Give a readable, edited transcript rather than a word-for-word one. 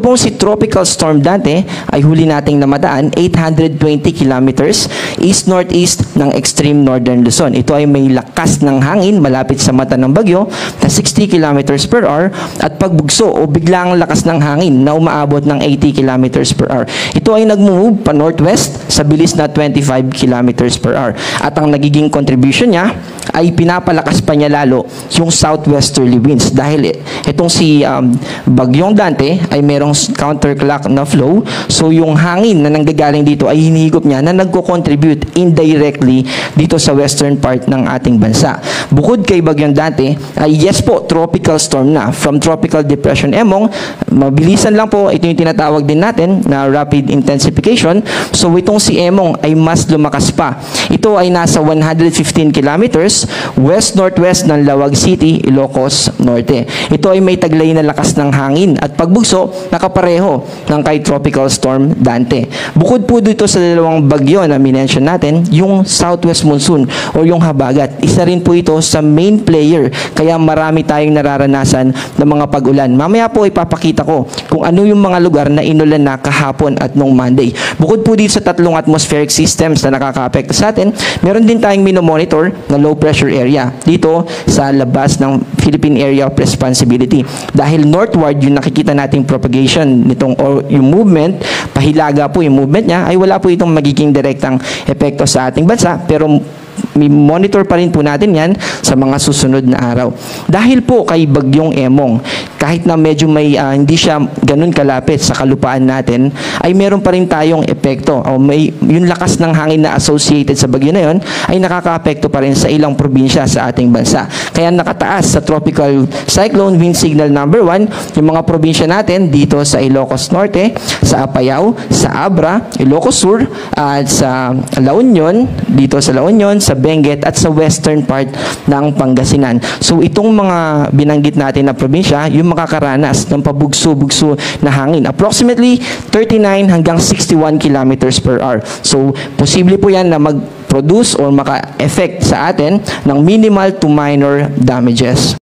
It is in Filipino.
pong si Tropical Storm Dante ay huli nating namadaan 820 kilometers east-northeast ng extreme northern Luzon. Ito ay may lakas ng hangin malapit sa mata ng bagyo na 60 kilometers per hour at pagbugso o biglang lakas ng hangin na umaabot ng 80 kilometers per hour. Ito ay nag-move pa northwest sa bilis na 25 kilometers per hour. At ang nagiging contribution niya ay pinapalakas pa niya lalo yung southwesterly winds dahil itong si Bagyong Dante ay merong counterclock na flow, so yung hangin na nanggagaling dito ay hinihigop niya na nagko-contribute indirectly dito sa western part ng ating bansa. Bukod kay Bagyong Dante ay yes po, tropical storm na from Tropical Depression Emong. Mabilisan lang po, ito yung tinatawag din natin na rapid intensification. So itong si Emong ay mas lumakas pa. Ito ay nasa 115 kilometers west-northwest ng Lawag City, Ilocos Norte. Ito ay may taglay na lakas ng hangin at pagbugso nakapareho ng kay Tropical Storm Dante. Bukod po dito sa dalawang bagyo na minention natin, yung southwest monsoon o yung habagat, isa rin po ito sa main player kaya marami tayong nararanasan ng mga pag-ulan. Mamaya po ipapakita ko kung ano yung mga lugar na inulan na kahapon at nung Monday. Bukod po dito sa tatlong atmospheric systems na nakaka-apekto sa atin, meron din tayong minomonitor na low pressure area dito sa labas ng Philippine Area of Responsibility. Dahil northward yung nakikita nating propagation nitong or yung movement, pahilaga po yung movement niya, ay wala po itong magiging direktang epekto sa ating bansa, pero may monitor pa rin po natin yan sa mga susunod na araw. Dahil po kay Bagyong Emong, kahit na medyo may hindi siya ganun kalapit sa kalupaan natin, ay meron pa rin tayong epekto o may yung lakas ng hangin na associated sa bagyo na yon ay nakaka-apekto pa rin sa ilang probinsya sa ating bansa. Kaya nakataas sa tropical cyclone wind signal number 1 yung mga probinsya natin dito sa Ilocos Norte, sa Apayao, sa Abra, Ilocos Sur, at sa La Union, dito sa La Union, sa Benguet at sa western part ng Pangasinan. So itong mga binanggit natin na probinsya, yung makakaranas ng pabugso-bugso na hangin. Approximately 39 hanggang 61 kilometers per hour. So posible po yan na mag-produce or maka-effect sa atin ng minimal to minor damages.